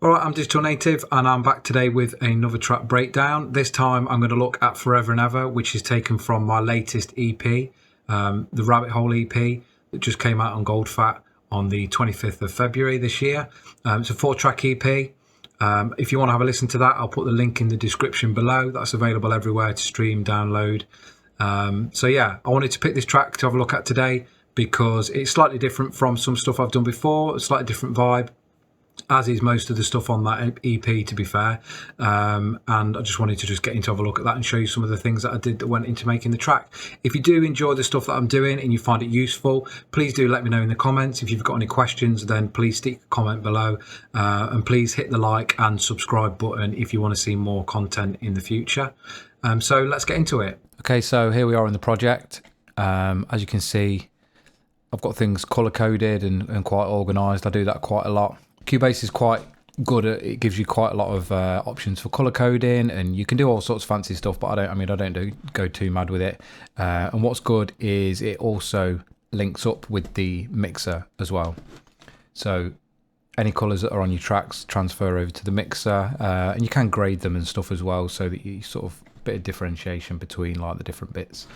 Alright, I'm Digital Native and I'm back today with another track breakdown. This time I'm going to look at Forever and Ever, which is taken from my latest EP, the Rabbit Hole EP that just came out on Goldfat on the 25th of February this year. It's a 4-track EP. If you want to have a listen to that, I'll put the link in the description below. That's available everywhere to stream, download. So yeah, I wanted to pick this track to have a look at today because it's slightly different from some stuff I've done before, a slightly different vibe, as is most of the stuff on that EP, to be fair. And I just wanted to get into have a look at that and show you some of the things that I did that went into making the track. If you do enjoy the stuff that I'm doing and you find it useful, please do let me know in the comments. If you've got any questions, then please stick a comment below, and please hit the like and subscribe button if you want to see more content in the future. So let's get into it. Okay, so here we are in the project. As you can see, I've got things color coded and quite organized. I do that quite a lot. Cubase is quite good at, it gives you quite a lot of options for color coding, and you can do all sorts of fancy stuff, but I don't go too mad with it. And what's good is it also links up with the mixer as well. So any colors that are on your tracks transfer over to the mixer, and you can grade them and stuff as well, so that you sort of bit of differentiation between like the different bits.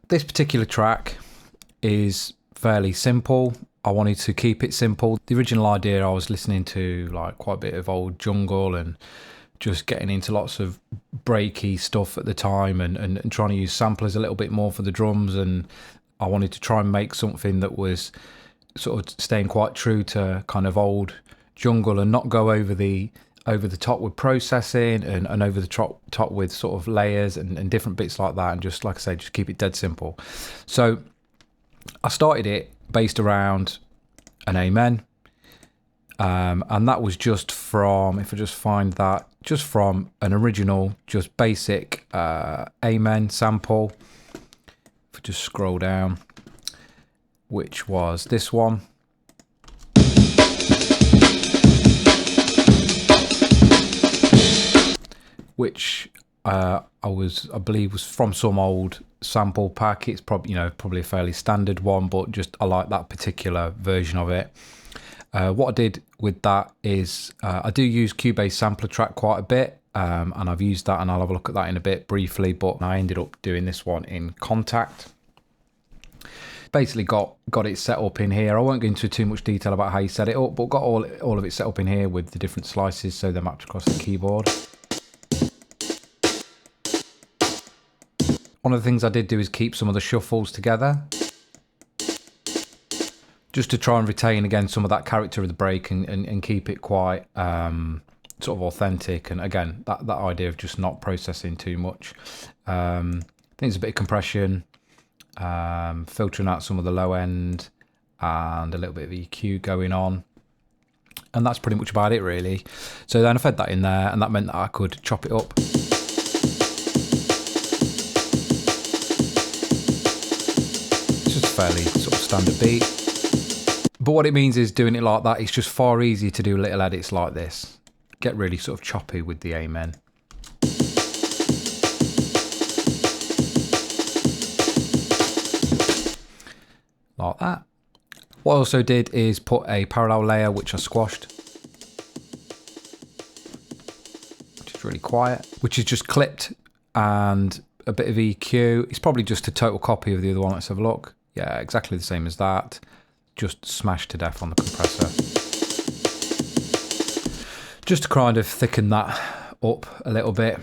This particular track is fairly simple. I wanted to keep it simple. The original idea, I was listening to like quite a bit of old jungle and just getting into lots of breaky stuff at the time, and trying to use samplers a little bit more for the drums, and I wanted to try and make something that was sort of staying quite true to kind of old jungle and not go over the top with processing and over the top with sort of layers and different bits like that, and just like I say, just keep it dead simple. So I started it based around an Amen, and that was just from, if I just find that, just from an original, just basic Amen sample. If I just scroll down, which was this one. Which I believe was from some old sample pack. It's probably a fairly standard one, but just I like that particular version of it. What I did with that is I do use Cubase sampler track quite a bit, and I've used that, and I'll have a look at that in a bit briefly, but I ended up doing this one in Contact. Basically got it set up in here. I won't go into too much detail about how you set it up, but got all of it set up in here with the different slices so they're mapped across the keyboard. One of the things I did do is keep some of the shuffles together, just to try and retain again some of that character of the break and keep it quite sort of authentic. And again, that idea of just not processing too much. I think there's a bit of compression, filtering out some of the low end, and a little bit of EQ going on. And that's pretty much about it really. So then I fed that in there, and that meant that I could chop it up. Fairly sort of standard beat, but what it means is doing it like that, it's just far easier to do little edits like this, get really sort of choppy with the Amen. Like that. What I also did is put a parallel layer which I squashed, which is really quiet, which is just clipped, and a bit of EQ. It's probably just a total copy of the other one. Let's have a look. Yeah, exactly the same as that, just smashed to death on the compressor. Just to kind of thicken that up a little bit.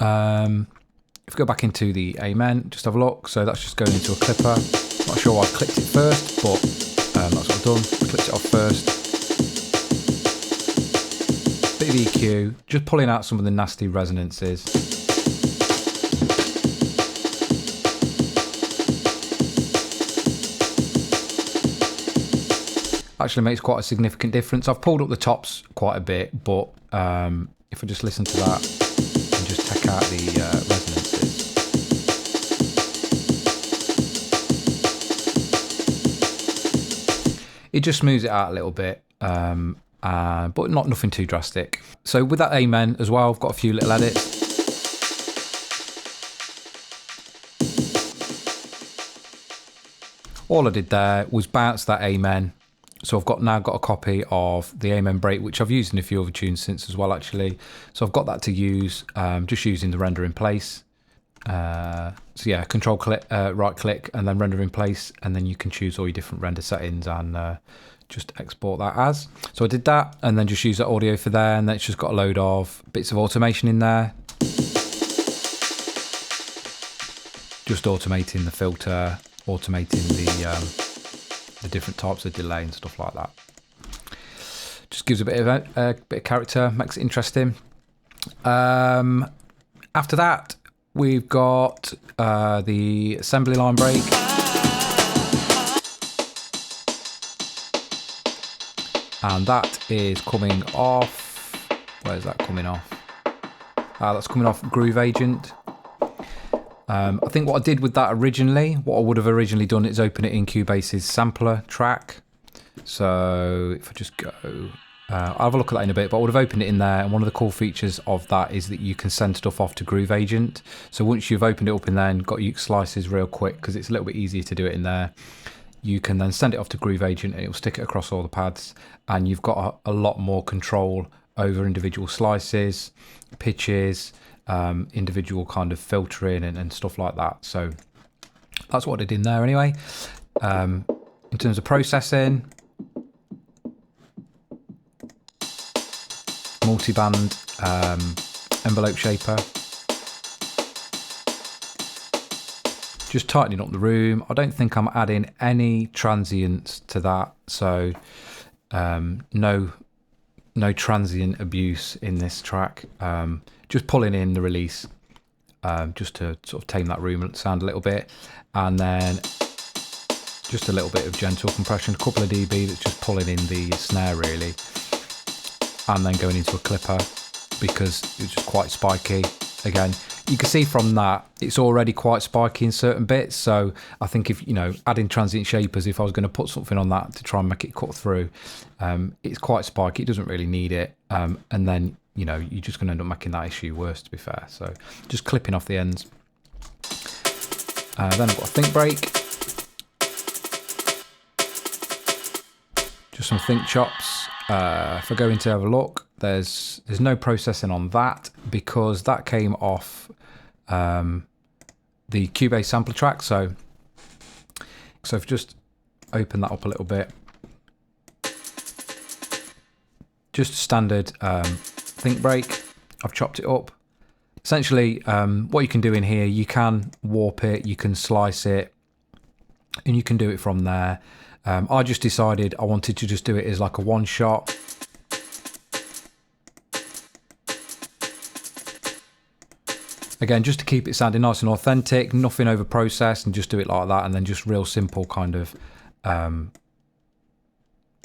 If we go back into the Amen, just have a look. So that's just going into a clipper. Not sure why I clipped it first, but that's what I've done. Clipped it off first. Bit of EQ, just pulling out some of the nasty resonances. Actually makes quite a significant difference. I've pulled up the tops quite a bit, but if I just listen to that and just take out the resonances, it just smooths it out a little bit, but nothing too drastic. So with that Amen as well, I've got a few little edits. All I did there was bounce that Amen So I've now got a copy of the Amen break, which I've used in a few other tunes since as well, actually. So I've got that to use, just using the render in place. So yeah, control click, right click, and then render in place, and then you can choose all your different render settings and just export that as. So I did that, and then just use that audio for there, and then it's just got a load of bits of automation in there. Just automating the filter, automating the different types of delay and stuff like that. Just gives a bit of character, makes it interesting. After that, we've got the assembly line break. And that is coming off. Where's that coming off? That's coming off Groove Agent. I think what I did with that originally, what I would have originally done is open it in Cubase's sampler track. So if I just go, I'll have a look at that in a bit, but I would have opened it in there. And one of the cool features of that is that you can send stuff off to Groove Agent. So once you've opened it up in there and got your slices real quick, because it's a little bit easier to do it in there, you can then send it off to Groove Agent and it'll stick it across all the pads. And you've got a lot more control over individual slices, pitches, individual kind of filtering and stuff like that. So that's what I did in there anyway. In terms of processing, multi-band envelope shaper, just tightening up the room. I don't think I'm adding any transients to that, so no transient abuse in this track. Just pulling in the release, just to sort of tame that room sound a little bit, and then just a little bit of gentle compression, a couple of dB that's just pulling in the snare really, and then going into a clipper because it's just quite spiky. Again, you can see from that it's already quite spiky in certain bits, so I think if, you know, adding transient shapers, if I was going to put something on that to try and make it cut through, it's quite spiky, it doesn't really need it, and then, you know, you're just going to end up making that issue worse, to be fair. So just clipping off the ends. Then I've got a think break, just some think chops. If I go in to have a look, there's no processing on that because that came off the Cubase sampler track. So if I just open that up a little bit, just standard think break. I've chopped it up. Essentially, what you can do in here, you can warp it, you can slice it, and you can do it from there. I just decided I wanted to just do it as like a one shot. Again, just to keep it sounding nice and authentic, nothing over processed, and just do it like that, and then just real simple kind of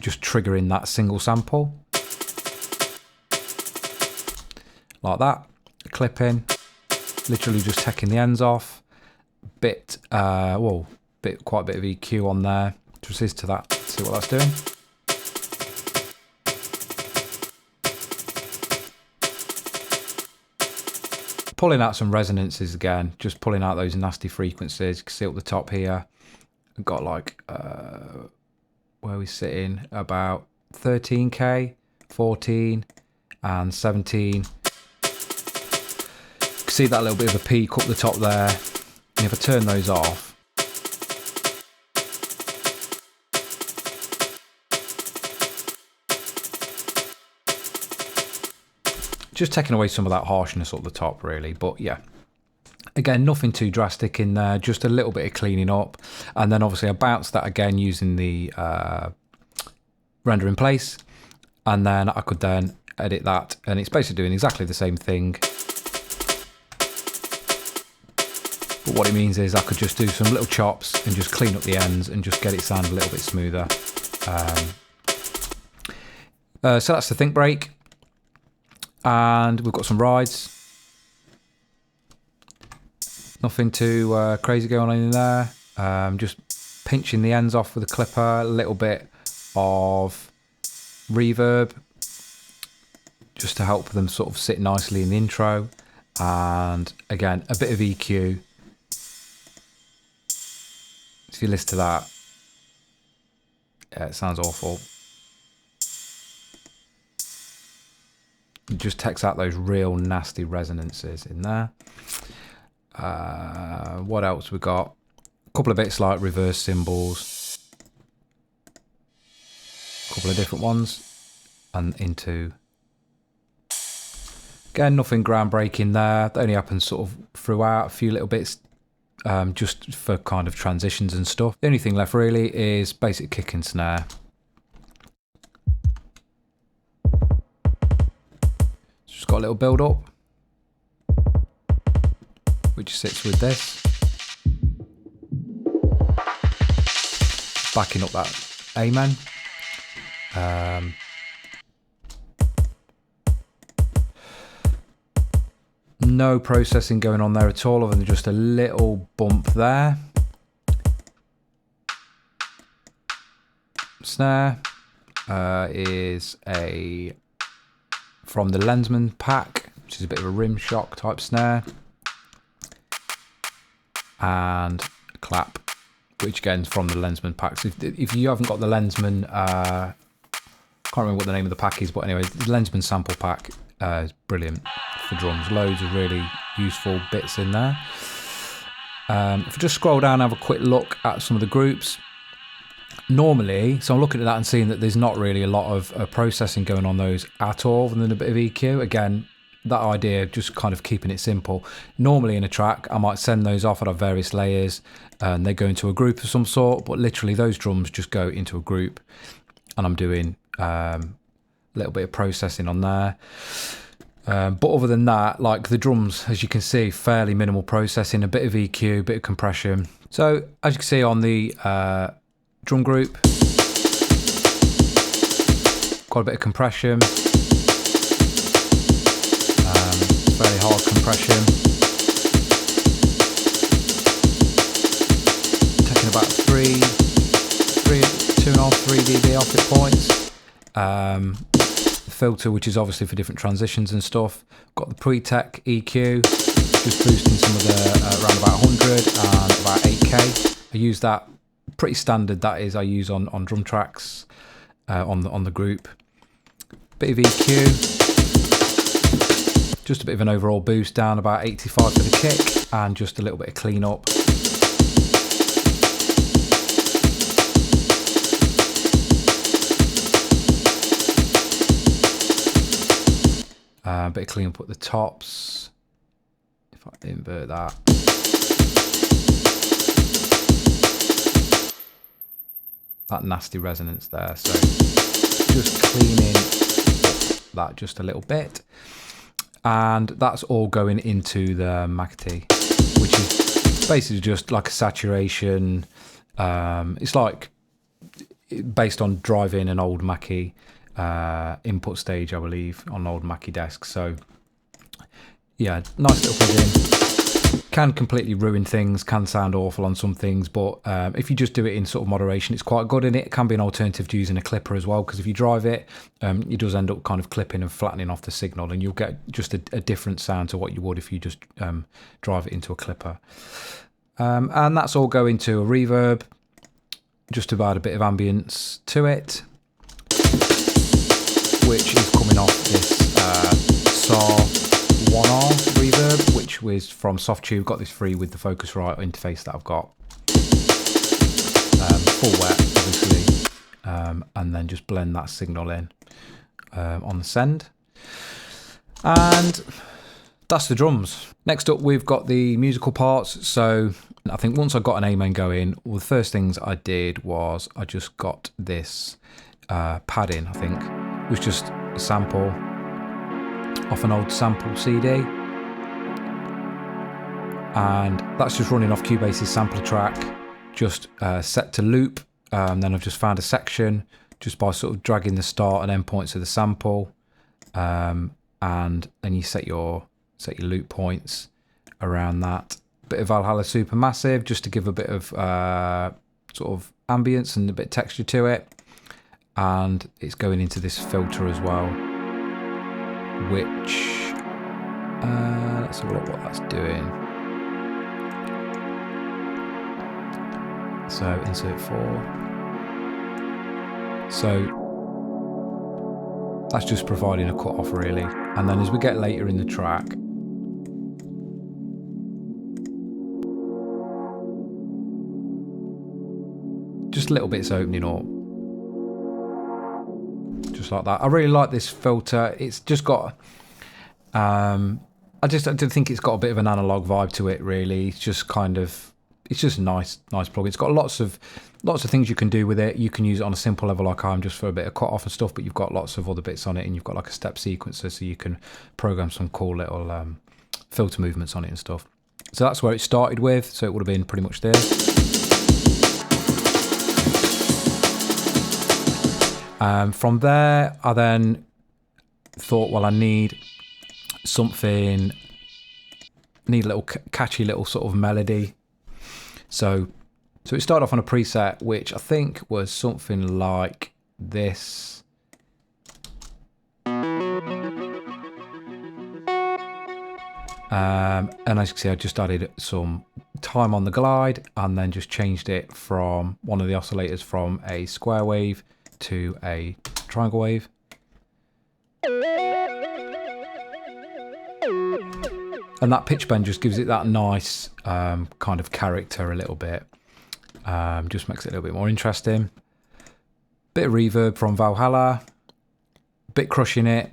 just triggering that single sample. Like that, clipping, literally just taking the ends off, quite a bit of EQ on there, to assist to that, see what that's doing. Pulling out some resonances again, just pulling out those nasty frequencies. You can see up the top here, I've got like, where are we sitting? About 13K, 14 and 17. See that little bit of a peak up the top there, and if I turn those off, just taking away some of that harshness up the top really. But yeah, again, nothing too drastic in there, just a little bit of cleaning up, and then obviously I bounced that again using the render in place, and then I could then edit that, and it's basically doing exactly the same thing. But what it means is I could just do some little chops and just clean up the ends and just get it sound a little bit smoother. So that's the think break. And we've got some rides. Nothing too crazy going on in there. Just pinching the ends off with a clipper, a little bit of reverb, just to help them sort of sit nicely in the intro. And again, a bit of EQ. If you listen to that, Yeah, it sounds awful. It just takes out those real nasty resonances in there. What else we got? A couple of bits like reverse cymbals. A couple of different ones. And into... Again, nothing groundbreaking there. That only happens sort of throughout. A few little bits just for kind of transitions and stuff. The only thing left really is basic kick and snare. Just got a little build up, which sits with this. Backing up that Amen. No processing going on there at all, other than just a little bump there. Snare is from the Lensman pack, which is a bit of a rim shock type snare. And a clap, which again is from the Lensman packs. If you haven't got the Lensman, can't remember what the name of the pack is, but anyway, the Lensman sample pack is brilliant for drums. Loads of really useful bits in there. If I just scroll down and have a quick look at some of the groups, normally, so I'm looking at that and seeing that there's not really a lot of processing going on those at all, other than a bit of EQ. Again, that idea of just kind of keeping it simple. Normally in a track, I might send those off. I'd have various layers and they go into a group of some sort, but literally those drums just go into a group, and I'm doing a little bit of processing on there. But other than that, like the drums, as you can see, fairly minimal processing, a bit of EQ, a bit of compression. So as you can see on the drum group, quite a bit of compression, very hard compression, taking about 2.5, 3 dB off at points. Filter, which is obviously for different transitions and stuff. Got the pre-tech EQ, just boosting some of the around about 100 and about 8K. I use that pretty standard. That is, I use on drum tracks on the group. Bit of EQ, just a bit of an overall boost down about 85 for the kick, and just a little bit of clean up. Bit of clean up at the tops. If I invert that, that nasty resonance there. So just cleaning that just a little bit, and that's all going into the Mackie, which is basically just like a saturation. It's like based on driving an old Mackie input stage, I believe, on old Mackie desks. So yeah, nice little plug-in. Can completely ruin things, can sound awful on some things, but if you just do it in sort of moderation, it's quite good. And it can be an alternative to using a clipper as well, because if you drive it, it does end up kind of clipping and flattening off the signal, and you'll get just a different sound to what you would if you just drive it into a clipper. And that's all going to a reverb, just to add a bit of ambience to it, which is coming off this SAR 1R reverb, which was from Softtube. Got this free with the Focusrite interface that I've got. Full wet, obviously, and then just blend that signal in on the send. And that's the drums. Next up, we've got the musical parts. So I think once I got an Amen going, well, the first things I did was I just got this padding, I think. It was just a sample off an old sample CD, and that's just running off Cubase's sampler track, just set to loop. Then I've just found a section just by sort of dragging the start and end points of the sample, and then you set your loop points around that. Bit of Valhalla Supermassive just to give a bit of sort of ambience and a bit of texture to it. And it's going into this filter as well, which let's have a look what that's doing. So insert 4, So that's just providing a cut off really. And then as we get later in the track, just little bits opening up. Just like that. I really like this filter. It's just got I do think it's got a bit of an analog vibe to it really. It's just kind of, it's just a nice plug. It's got lots of things you can do with it. You can use it on a simple level like I'm just for a bit of cut off and stuff, but you've got lots of other bits on it, and you've got like a step sequencer so you can program some cool little filter movements on it and stuff. So that's where it started with. So it would have been pretty much this. From there, I then thought, well, I need something, a little catchy little sort of melody. So it started off on a preset, which I think was something like this. And as you can see, I just added some time on the glide and then just changed it from one of the oscillators from a square wave to a triangle wave. And that pitch bend just gives it that nice kind of character a little bit. Just makes it a little bit more interesting. Bit of reverb from Valhalla. Bit crushing it.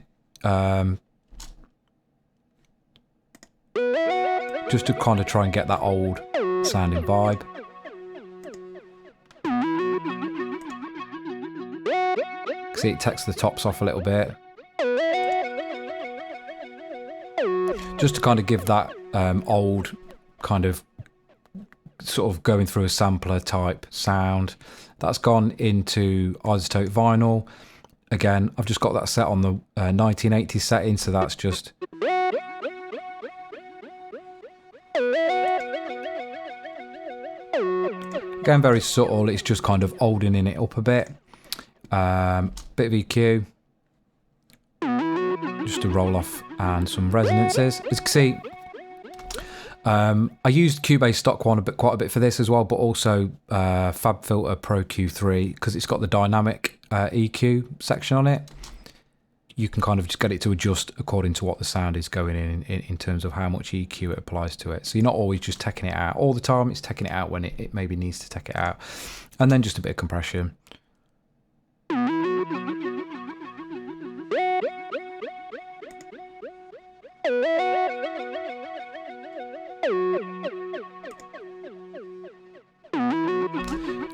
Just to kind of try and get that old sounding vibe. See, it takes the tops off a little bit. Just to kind of give that old kind of sort of going through a sampler type sound. That's gone into isotope vinyl. Again, I've just got that set on the 1980 setting, so that's just... Again, very subtle, it's just kind of oldening it up a bit. Bit of EQ. Just to roll off, and some resonances. As you can see, I used Cubase stock one quite a bit for this as well, but also FabFilter Pro Q3, because it's got the dynamic EQ section on it. You can kind of just get it to adjust according to what the sound is going in terms of how much EQ it applies to it. So you're not always just taking it out all the time, it's taking it out when it maybe needs to take it out. And then just a bit of compression.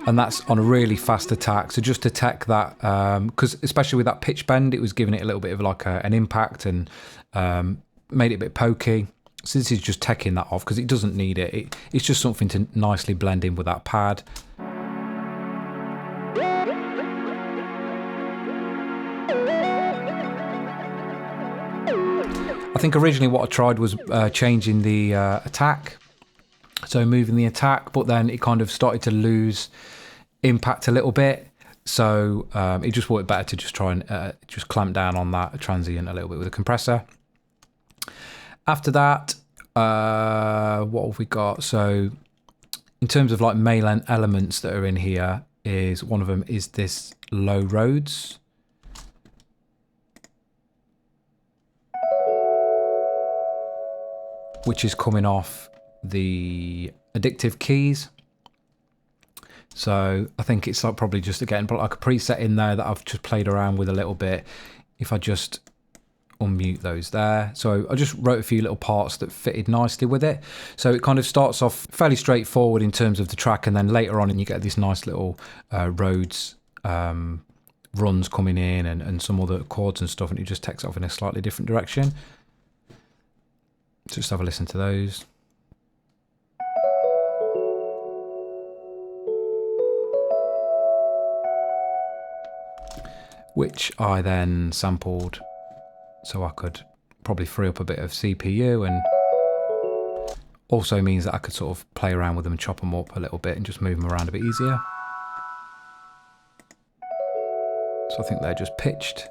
And that's on a really fast attack. So just to tech that, because especially with that pitch bend, it was giving it a little bit of like an impact and made it a bit pokey. So this is just teching that off because it doesn't need it. It's just something to nicely blend in with that pad. I think originally what I tried was changing the attack. So moving the attack, but then it kind of started to lose impact a little bit. So it just worked better to just try and just clamp down on that transient a little bit with a compressor. After that, what have we got? So in terms of like main elements that are in here, is one of them is this low Rhodes. Which is coming off the addictive keys. So I think it's like probably just again put like a preset in there that I've just played around with a little bit. If I just unmute those there. So I just wrote a few little parts that fitted nicely with it. So it kind of starts off fairly straightforward in terms of the track, and then later on and you get this nice little Rhodes runs coming in and some other chords and stuff, and it just takes off in a slightly different direction. Just have a listen to those. Which I then sampled so I could probably free up a bit of CPU, and also means that I could sort of play around with them and chop them up a little bit and just move them around a bit easier. So I think they're just pitched.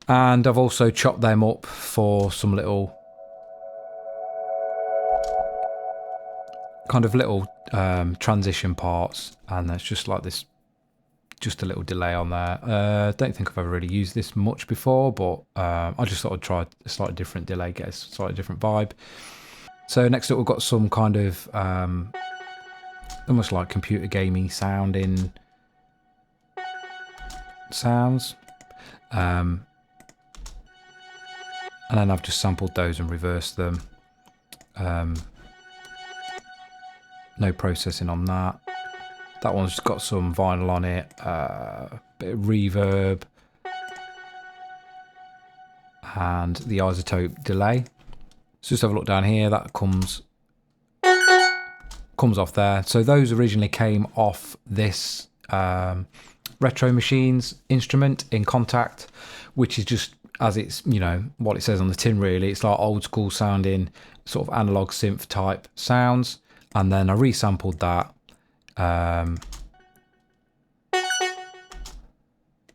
And I've also chopped them up for some little transition parts, and there's just like this, just a little delay on there. Don't think I've ever really used this much before, but I just thought I'd try a slightly different delay, get a slightly different vibe. So next up we've got some kind of almost like computer gamey sounding sounds. And then I've just sampled those and reversed them. No processing on that. That one's got some vinyl on it, bit of reverb, and the isotope delay. So just have a look down here. That comes off there. So those originally came off this Retro Machines instrument in Contact, which is just, as it's, you know, what it says on the tin really. It's like old school sounding sort of analog synth type sounds. And then I resampled that.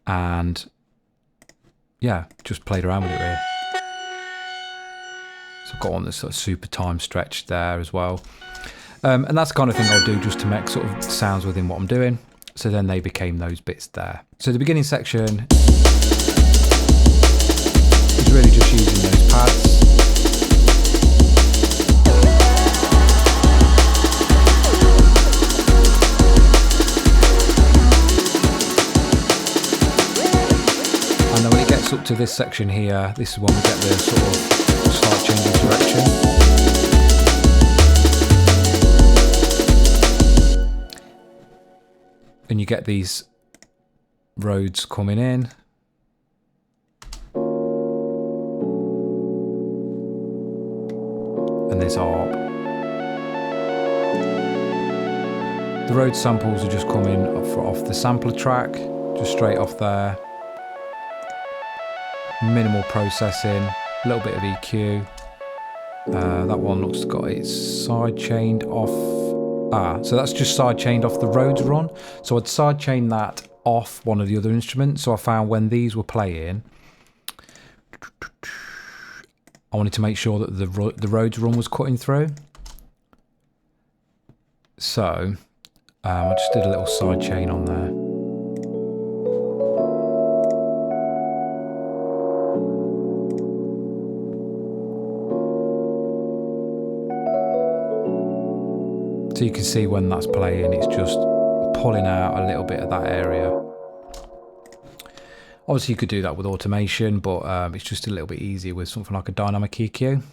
And yeah, just played around with it really. So I've got one that's sort of super time stretched there as well. And that's the kind of thing I'll do just to make sort of sounds within what I'm doing. So then they became those bits there. So the beginning section is really just using those pads. And then when it gets up to this section here, this is when we get the sort of slight change of direction. And you get these roads coming in. And this arc. The road samples are just coming off the sampler track, just straight off there. Minimal processing, a little bit of EQ. That one looks got its side chained off. So that's just side chained off the Rhodes run. So I'd side chain that off one of the other instruments. So I found when these were playing, I wanted to make sure that the Rhodes run was cutting through. So I just did a little side chain on there. So you can see when that's playing, it's just pulling out a little bit of that area. Obviously you could do that with automation, but it's just a little bit easier with something like a dynamic EQ.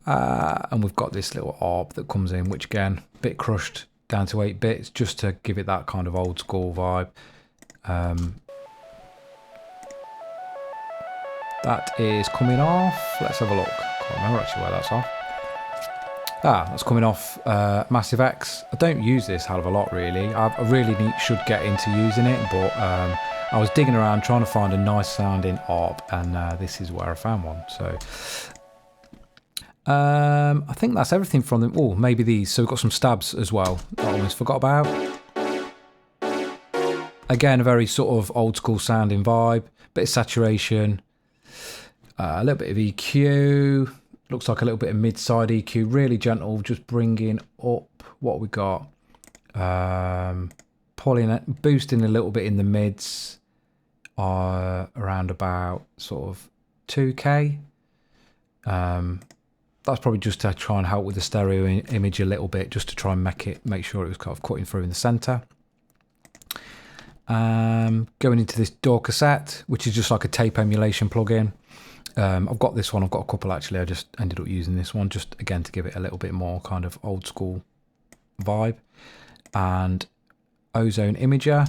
And we've got this little ARP that comes in, which again, a bit crushed down to 8 bits, just to give it that kind of old school vibe. That is coming off. Let's have a look. Can't remember actually where that's off. That's coming off Massive X. I don't use this hell of a lot really. I really should get into using it, but I was digging around trying to find a nice sounding ARP, and this is where I found one. So I think that's everything from them. Oh, maybe these. So we've got some stabs as well that I almost forgot about. Again, a very sort of old school sounding vibe, bit of saturation, a little bit of EQ. Looks like a little bit of mid-side EQ, really gentle, just bringing up what we got. Pulling it, boosting a little bit in the mids, around about sort of 2K. That's probably just to try and help with the stereo image a little bit, just to try and make sure it was kind of cutting through in the center. Going into this DAW cassette, which is just like a tape emulation plugin. I've got this one, I've got a couple actually. I just ended up using this one just again to give it a little bit more kind of old school vibe. And Ozone Imager,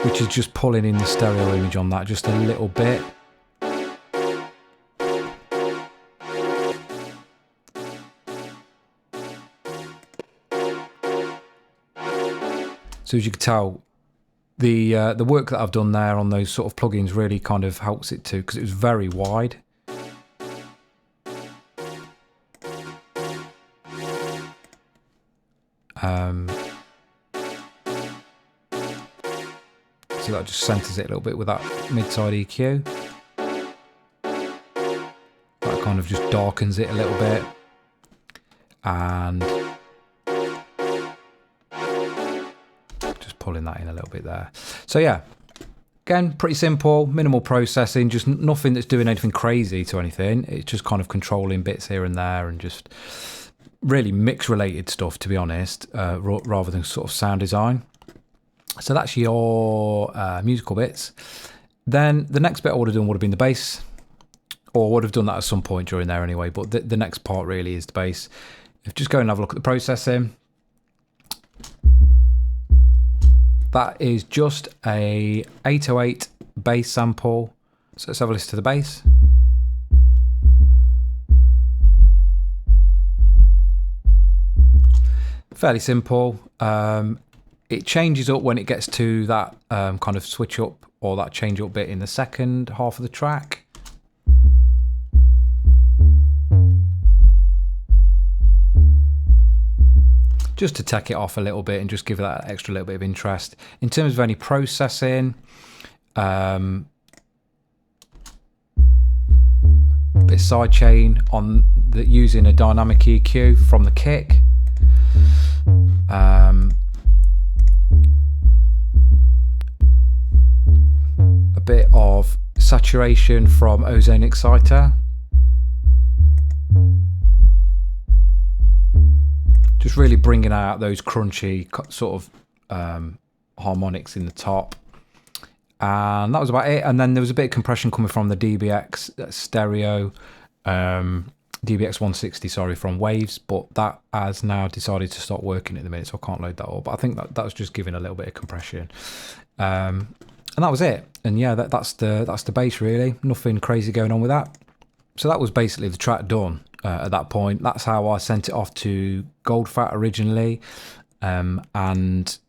which is just pulling in the stereo image on that just a little bit. So as you can tell, the work that I've done there on those sort of plugins really kind of helps it too, because it was very wide. So that just centers it a little bit with that mid-side EQ. kind of just darkens it a little bit. And just pulling that in a little bit there. So yeah, again, pretty simple, minimal processing, just nothing that's doing anything crazy to anything. It's just kind of controlling bits here and there, and just really mix related stuff, to be honest, rather than sort of sound design. So that's your musical bits. Then the next bit I would have done would have been the bass, or would have done that at some point during there anyway, but the next part really is the bass. Just go and have a look at the processing. That is just a 808 bass sample. So let's have a listen to the bass. Fairly simple. It changes up when it gets to that kind of switch up or that change up bit in the second half of the track. Just to take it off a little bit and just give it that extra little bit of interest. In terms of any processing, bit sidechain on the, using a dynamic EQ from the kick. A bit of saturation from Ozone Exciter. Just really bringing out those crunchy sort of harmonics in the top. And that was about it. And then there was a bit of compression coming from the DBX stereo, DBX 160, sorry, from Waves, but that has now decided to stop working at the minute, so I can't load that up. But I think that was just giving a little bit of compression. And that was it. And yeah, that's the bass really. Nothing crazy going on with that. So that was basically the track done. At that point, that's how I sent it off to Goldfat originally, and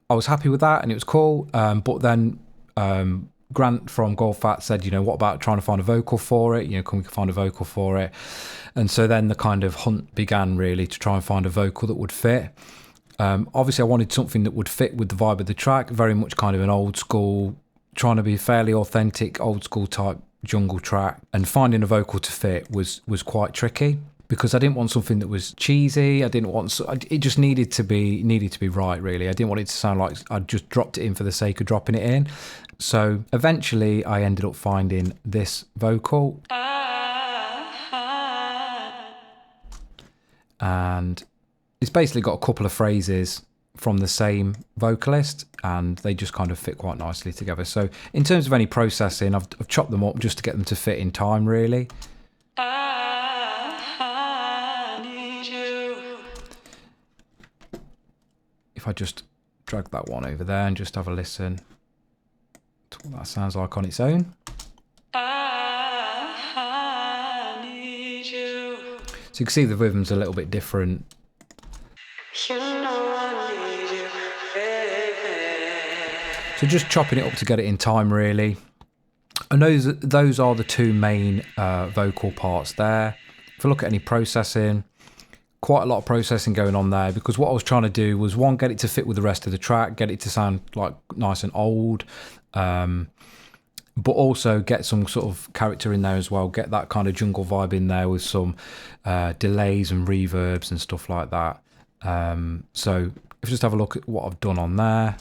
I was happy with that, and it was cool. But then Grant from Goldfat said, you know, what about trying to find a vocal for it? You know, can we find a vocal for it? And so then the kind of hunt began really to try and find a vocal that would fit. Obviously, I wanted something that would fit with the vibe of the track, very much kind of an old school, trying to be fairly authentic, old school type jungle track, and finding a vocal to fit was quite tricky because I didn't want something that was cheesy. I didn't want it just needed to be right really. I didn't want it to sound like I just dropped it in for the sake of dropping it in. So eventually I ended up finding this vocal, and it's basically got a couple of phrases from the same vocalist, and they just kind of fit quite nicely together. So in terms of any processing, I've chopped them up just to get them to fit in time really. If I just drag that one over there and just have a listen to what that sounds like on its own. So you can see the rhythm's a little bit different. So just chopping it up to get it in time really. And those are the two main vocal parts there. If I look at any processing, quite a lot of processing going on there, because what I was trying to do was, one, get it to fit with the rest of the track, get it to sound like nice and old, but also get some sort of character in there as well, get that kind of jungle vibe in there with some delays and reverbs and stuff like that. So if you just have a look at what I've done on there.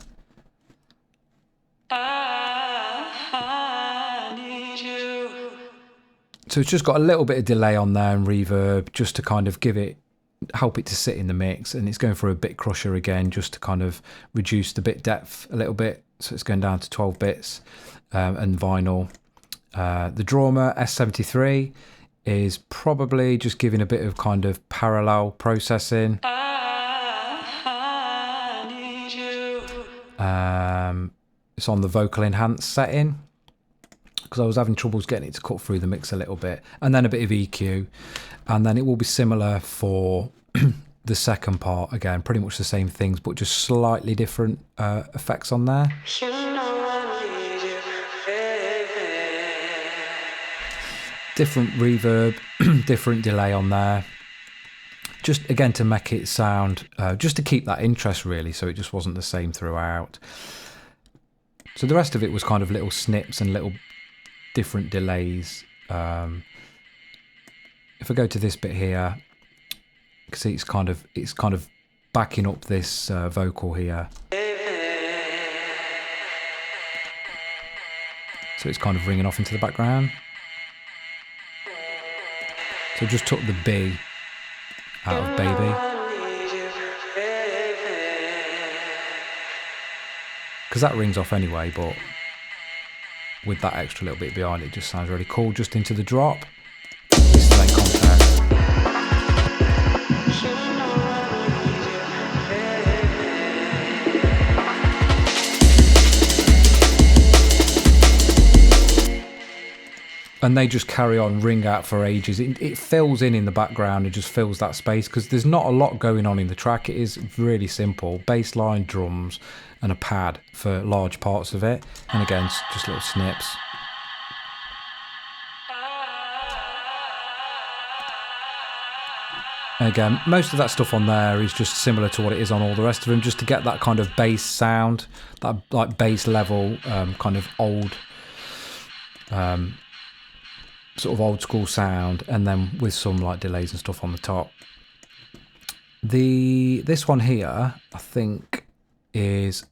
So it's just got a little bit of delay on there and reverb just to kind of help it to sit in the mix, and it's going for a bit crusher again just to kind of reduce the bit depth a little bit. So it's going down to 12 bits and vinyl. The Drama S73 is probably just giving a bit of kind of parallel processing. It's on the vocal enhance setting because I was having troubles getting it to cut through the mix a little bit, and then a bit of EQ, and then it will be similar for the second part. Again, pretty much the same things, but just slightly different effects on there. Different reverb, different delay on there, just again to make it sound, just to keep that interest really, so it just wasn't the same throughout. So the rest of it was kind of little snips and little different delays. if I go to this bit here, you can see it's kind of backing up this vocal here. So it's kind of ringing off into the background. So I just took the B out of Baby. Because that rings off anyway, but with that extra little bit behind it, just sounds really cool. Just into the drop. This is like context. And they just carry on, ring out for ages. It fills in the background. It just fills that space because there's not a lot going on in the track. It is really simple. Bass line, drums, and a pad for large parts of it. And again, just little snips. And again, most of that stuff on there is just similar to what it is on all the rest of them, just to get that kind of bass sound, that like bass level, kind of old... sort of old school sound, and then with some like delays and stuff on the top. This one here, I think, it's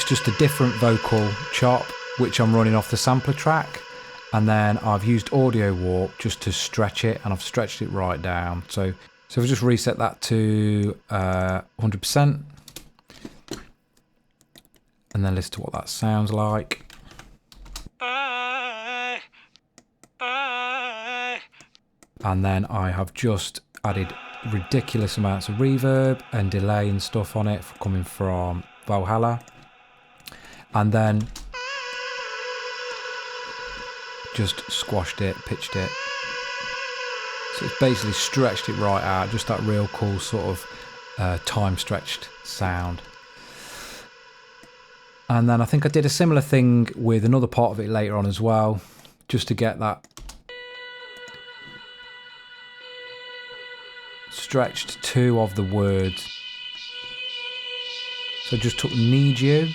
just a different vocal chop which I'm running off the sampler track, and then I've used Audio Warp just to stretch it, and I've stretched it right down. So if I just reset that to 100%, and then listen to what that sounds like. And then I have just added ridiculous amounts of reverb and delay and stuff on it coming from Valhalla. And then just squashed it, pitched it. So it's basically stretched it right out, just that real cool sort of time stretched sound. And then I think I did a similar thing with another part of it later on as well, just to get that stretched two of the words. So I just took Need You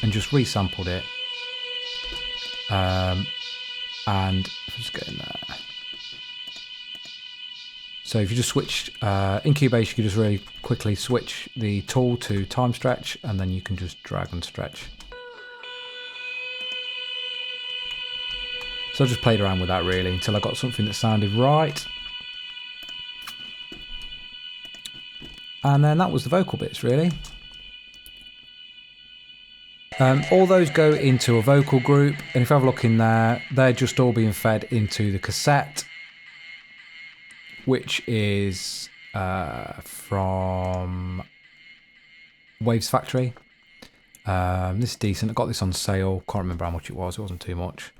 and just resampled it. And just get in there. So if you just switch in Cubase, you can just really quickly switch the tool to time stretch, and then you can just drag and stretch. So I just played around with that really until I got something that sounded right. And then that was the vocal bits really. All those go into a vocal group, and if you have a look in there, they're just all being fed into the cassette, which is from Waves Factory. This is decent. I got this on sale. Can't remember how much it was. It wasn't too much.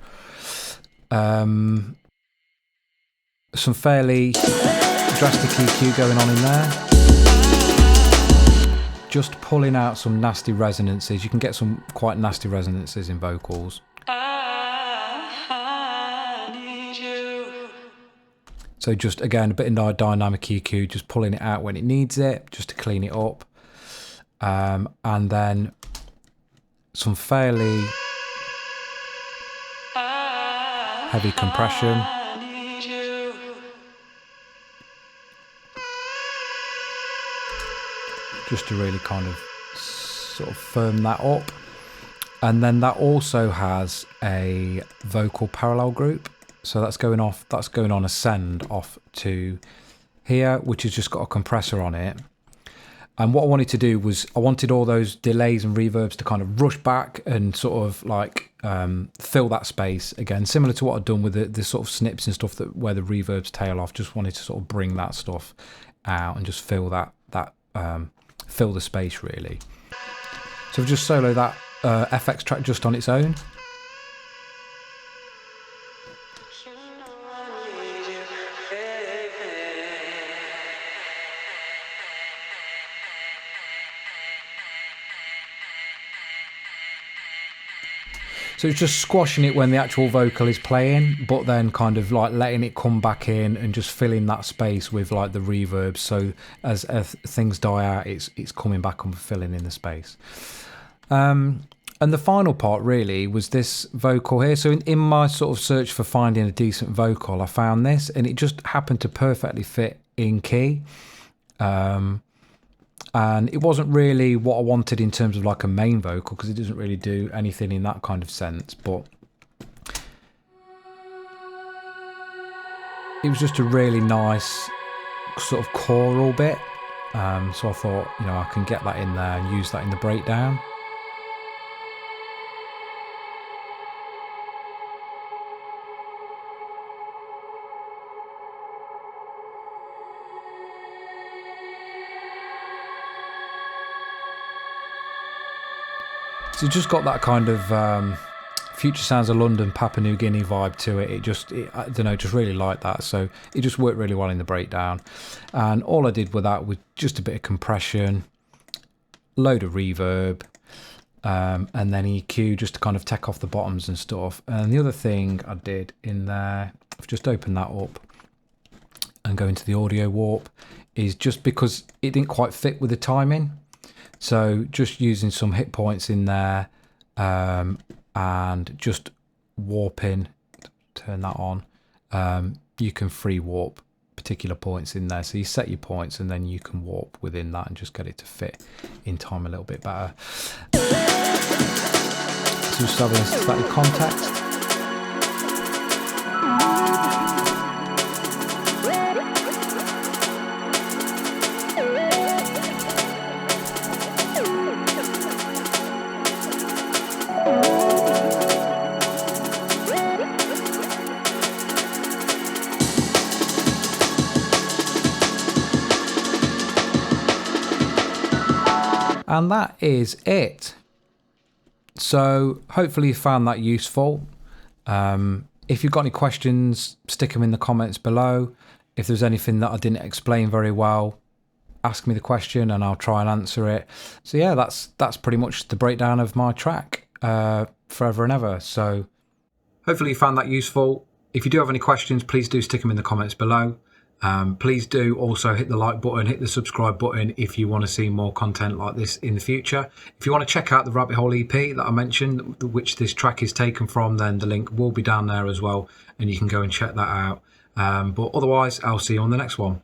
Some fairly drastic EQ going on in there. Just pulling out some nasty resonances. You can get some quite nasty resonances in vocals. So just again a bit of dynamic EQ, just pulling it out when it needs it, just to clean it up. And then some fairly heavy compression. Just to really kind of sort of firm that up. And then that also has a vocal parallel group. So that's going on a send off to here, which has just got a compressor on it. And what I wanted to do was I wanted all those delays and reverbs to kind of rush back and sort of like fill that space again, similar to what I'd done with the sort of snips and stuff that where the reverbs tail off. Just wanted to sort of bring that stuff out and just fill fill the space really. So I've just soloed that FX track just on its own. So it's just squashing it when the actual vocal is playing, but then kind of like letting it come back in and just filling that space with like the reverb. So as things die out, it's coming back and filling in the space. And And the final part really was this vocal here. So in my sort of search for finding a decent vocal, I found this, and it just happened to perfectly fit in key. And it wasn't really what I wanted in terms of like a main vocal, because it doesn't really do anything in that kind of sense, but it was just a really nice sort of choral bit. So I thought, you know, I can get that in there and use that in the breakdown. So it just got that kind of Future Sounds of London, Papua New Guinea vibe to it. I don't know, just really like that. So it just worked really well in the breakdown. And all I did with that was just a bit of compression, load of reverb, and then EQ just to kind of take off the bottoms and stuff. And the other thing I did in there, I've just opened that up and go into the audio warp, is just because it didn't quite fit with the timing. So just using some hit points in there, and just warping, turn that on. You can free warp particular points in there. So you set your points and then you can warp within that and just get it to fit in time a little bit better. So just having a static context. And that is it. So hopefully you found that useful. If you've got any questions, stick them in the comments below. If there's anything that I didn't explain very well, ask me the question and I'll try and answer it. So yeah, that's pretty much the breakdown of my track, Forever and Ever. So hopefully you found that useful. If you do have any questions, please do stick them in the comments below. Please do also hit the like button, hit the subscribe button if you want to see more content like this in the future. If you want to check out the Rabbit Hole EP that I mentioned, which this track is taken from, then the link will be down there as well, and you can go and check that out. But otherwise, I'll see you on the next one.